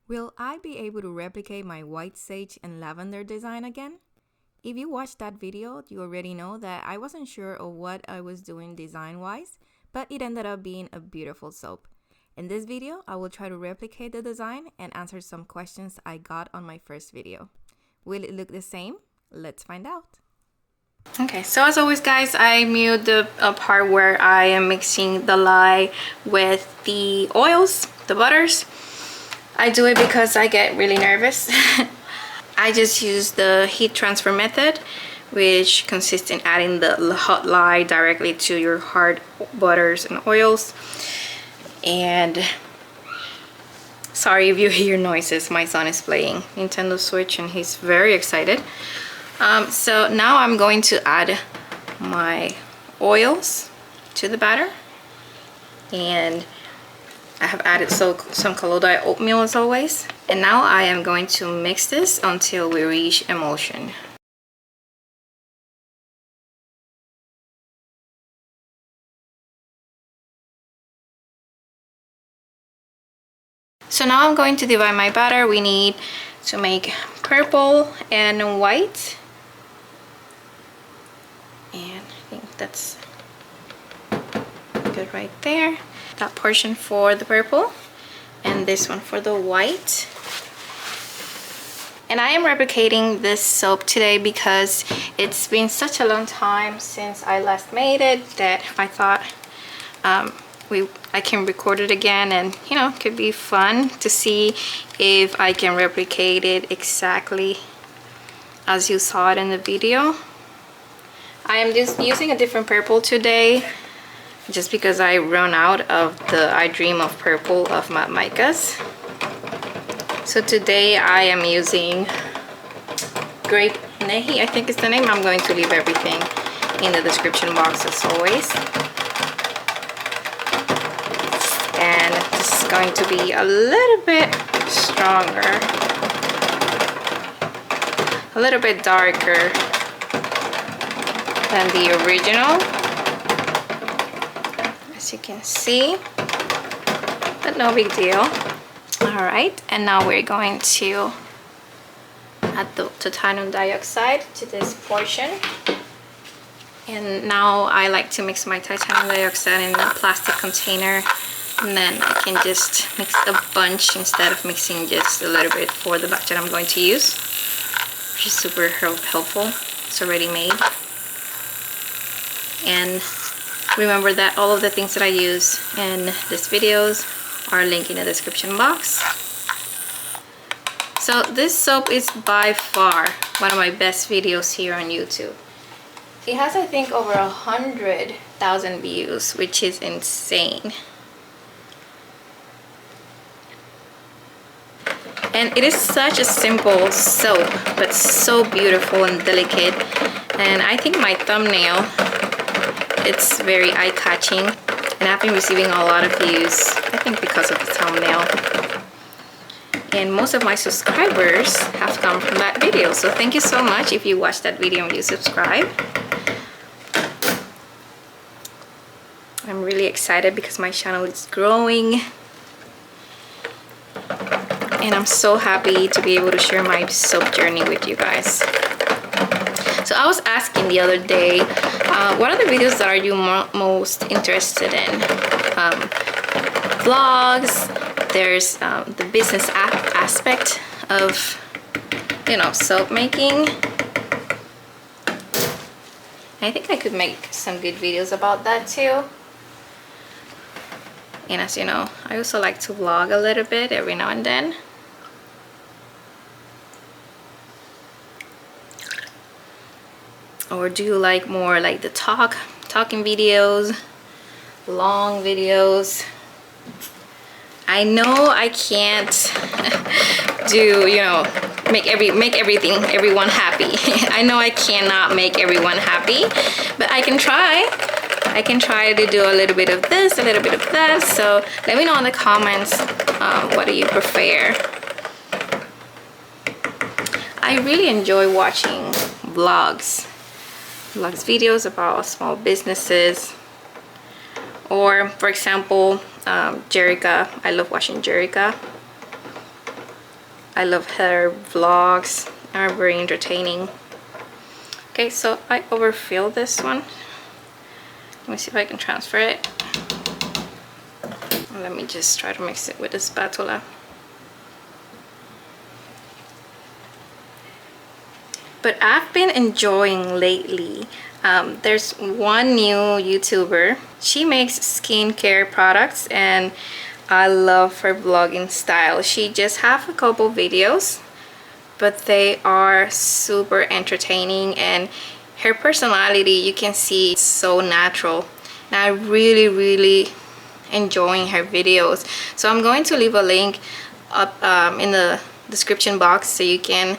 Will I be able to replicate my White Sage and Lavender design again? If you watched that video, you already know that I wasn't sure of what I was doing design-wise, but it ended up being a beautiful soap. In this video, I will try to replicate the design and answer some questions I got on my first video. Will it look the same? Let's find out. Okay, so as always guys, I mute the part where I am mixing the lye with the oils, the butters. I do it because I get really nervous. I just use the heat transfer method, which consists in adding the hot lye directly to your hard butters and oils. And sorry if you hear noises, my son is playing Nintendo Switch and he's very excited. So now I'm going to add my oils to the batter, and I have added some colloidal oatmeal as always. And now I am going to mix this until we reach emulsion. So now I'm going to divide my batter. We need to make purple and white. And I think that's good right there. That portion for the purple and this one for the white. And I am replicating this soap today because it's been such a long time since I last made it that I thought I can record it again, and you know, it could be fun to see if I can replicate it exactly as you saw it in the video. I am just using a different purple today just because I run out of the I Dream of Purple of Matte Micas. So today I am using Grape Nehi, I think is the name. I'm going to leave everything in the description box as always. And this is going to be a little bit stronger, a little bit darker than the original, as you can see, but no big deal. All right, and now we're going to add the titanium dioxide to this portion. And now I like to mix my titanium dioxide in a plastic container, and then I can just mix a bunch instead of mixing just a little bit for the batch that I'm going to use, which is super helpful. It's already made. And remember that all of the things that I use in these videos are linked in the description box. So this soap is by far one of my best videos here on YouTube. It has, I think, over 100,000 views, which is insane. And it is such a simple soap, but so beautiful and delicate. And I think my thumbnail, it's very eye-catching, and I've been receiving a lot of views, I think because of the thumbnail. And most of my subscribers have come from that video, so thank you so much if you watched that video and you subscribe. I'm really excited because my channel is growing, and I'm so happy to be able to share my soap journey with you guys. So I was asking the other day, what are the videos that are you most interested in? Vlogs, there's the business aspect of, you know, soap making. I think I could make some good videos about that too. And as you know, I also like to vlog a little bit every now and then. Or do you like more like the talking videos, long videos? I know I can't do, you know, make everyone happy. I know I cannot make everyone happy, but I can try. I can try to do a little bit of this, a little bit of that. So let me know in the comments, what do you prefer? I really enjoy watching vlogs videos about small businesses, or for example, Jerica. I love watching Jerica. I love her vlogs, are very entertaining. Okay, so I overfilled this one. Let me see if I can transfer it. Let me just try to mix it with a spatula. But I've been enjoying lately, there's one new YouTuber. She makes skincare products and I love her vlogging style. She just have a couple videos, but they are super entertaining, and her personality, you can see it's so natural. And I really enjoying her videos. So I'm going to leave a link up in the description box so you can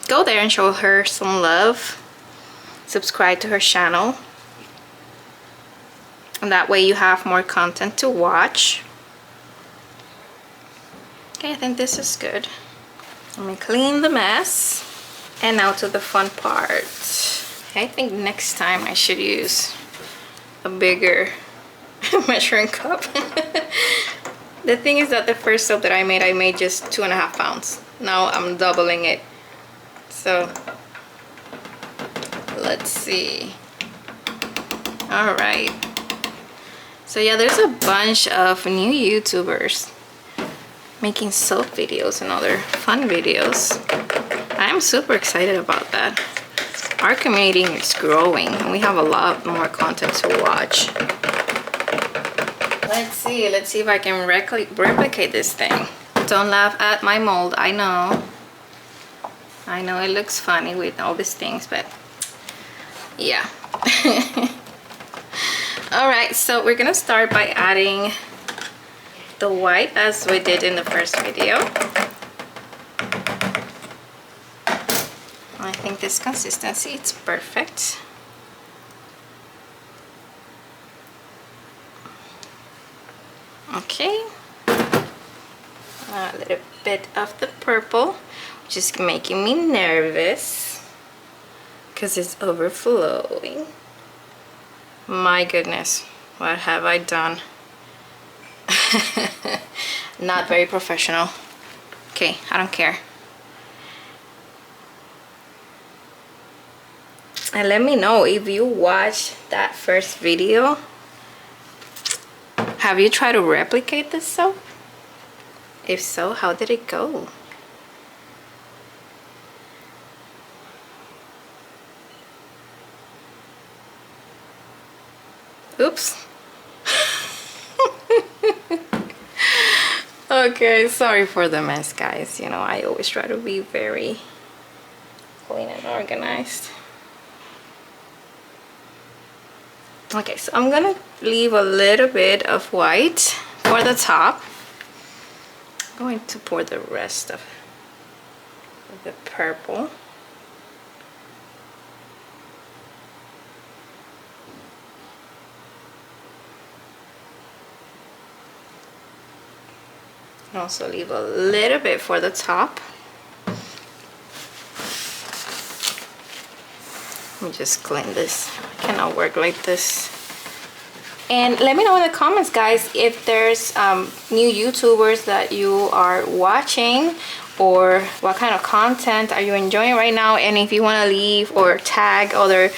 go there and show her some love. Subscribe to her channel, and that way you have more content to watch. Okay, I think this is good. Let me clean the mess. And now to the fun part. I think next time I should use a bigger measuring cup. The thing is that the first soap that I made just 2.5 pounds. Now I'm doubling it. So let's see. All right. So yeah, there's a bunch of new YouTubers making soap videos and other fun videos. I'm super excited about that. Our community is growing and we have a lot more content to watch. Let's see if I can replicate this thing. Don't laugh at my mold. I know it looks funny with all these things, but yeah. Alright, so we're gonna start by adding the white as we did in the first video. I think this consistency, it's perfect. Okay, a little bit of the purple, which is making me nervous because it's overflowing. My goodness, what have I done? Not very professional. Okay, I don't care. And let me know if you watched that first video. Have you tried to replicate this soap? If so, how did it go? Oops. Okay, sorry for the mess, guys. You know, I always try to be very clean and organized. Okay, so I'm gonna leave a little bit of white for the top. I'm going to pour the rest of the purple. And also leave a little bit for the top. Let me just clean this. I cannot work like this. And let me know in the comments, guys, if there's new YouTubers that you are watching, or what kind of content are you enjoying right now. And if you want to leave or tag other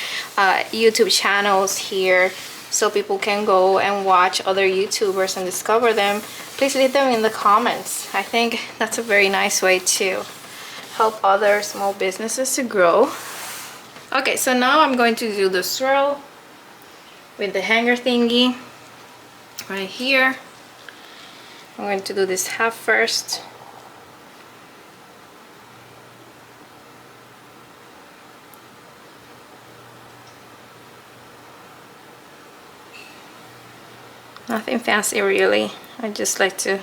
YouTube channels here so people can go and watch other YouTubers and discover them, please leave them in the comments. I think that's a very nice way to help other small businesses to grow. Okay, so now I'm going to do the swirl with the hanger thingy right here. I'm going to do this half first. Nothing fancy really. I just like to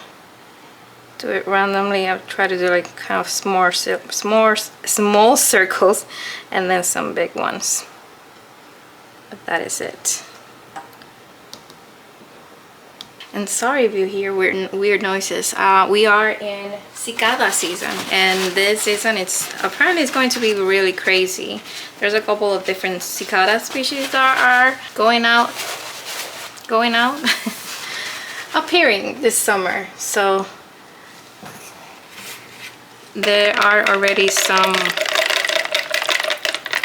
do it randomly. I'll try to do like kind of small circles and then some big ones. But that is it. And sorry if you hear weird noises. We are in cicada season, and this season apparently it's going to be really crazy. There's a couple of different cicada species that are going out appearing this summer. So there are already some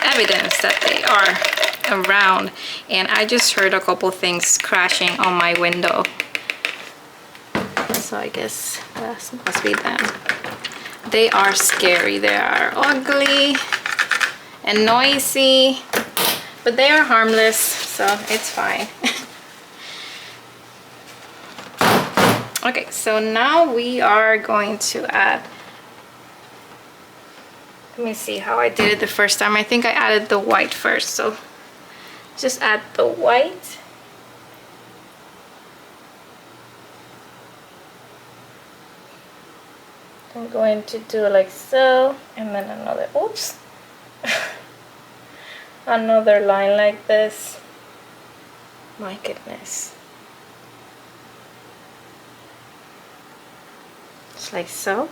evidence that they are around, and I just heard a couple things crashing on my window, so I guess that must be them. They are scary, they are ugly and noisy, but they are harmless, so it's fine. Okay, so now we are going to add, let me see how I did it the first time. I think I added the white first, so just add the white. I'm going to do like so, and then another, oops, another line like this. My goodness. Just like so.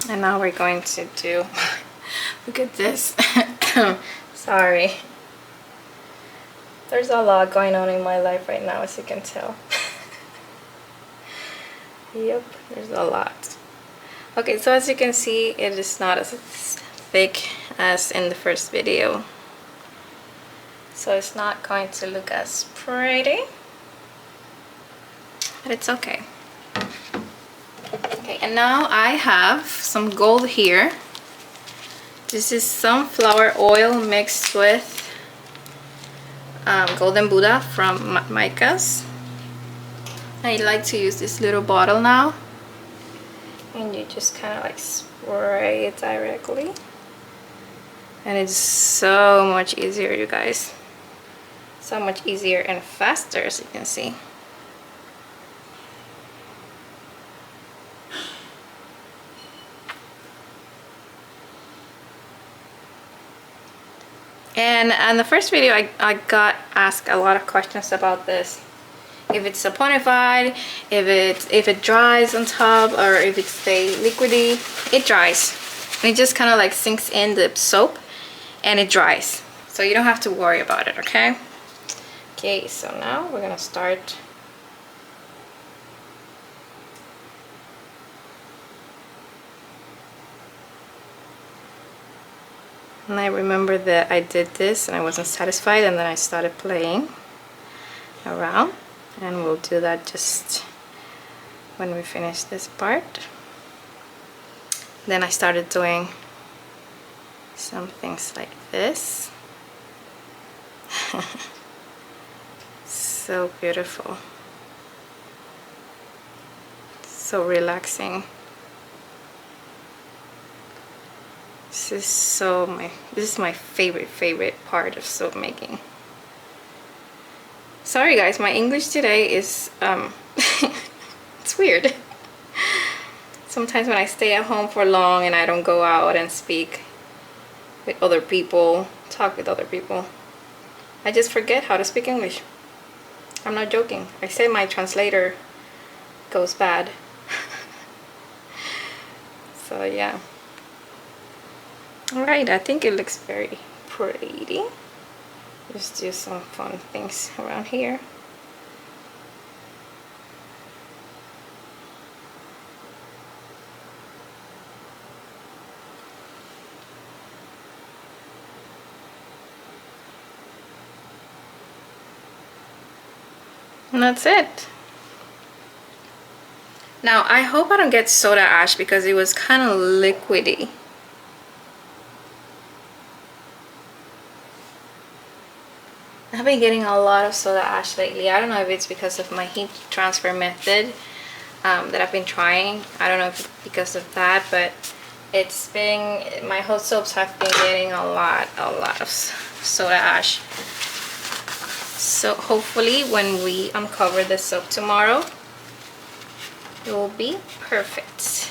And now we're going to do, look at this. Sorry. There's a lot going on in my life right now, as you can tell. Yep, there's a lot. Okay, so as you can see, it is not as thick as in the first video. So it's not going to look as pretty, but it's okay. Okay, and now I have some gold here. This is sunflower oil mixed with golden Buddha from Micah's. I like to use this little bottle now, and you just kind of like spray it directly, and it's so much easier, you guys. So much easier and faster, as you can see. And in the first video, I got asked a lot of questions about this. If it's saponified, if it dries on top, or if it stays liquidy. It dries. It just kind of like sinks in the soap, and it dries. So you don't have to worry about it, okay? Okay, so now we're gonna start. And I remember that I did this and I wasn't satisfied, and then I started playing around, and we'll do that just when we finish this part. Then I started doing some things like this. So beautiful, so relaxing. This is my favorite part of soap making. Sorry guys, my English today is it's weird. Sometimes when I stay at home for long and I don't go out and speak with other people, talk with other people, I just forget how to speak English. I'm not joking. I say my translator goes bad. So yeah. Alright, I think it looks very pretty. Just do some fun things around here. And that's it. Now I hope I don't get soda ash because it was kind of liquidy. I've been getting a lot of soda ash lately. I don't know if it's because of my heat transfer method that I've been trying. I don't know if it's because of that, but it's been, my hot soaps have been getting a lot of soda ash. So hopefully when we uncover the soap tomorrow, it will be perfect.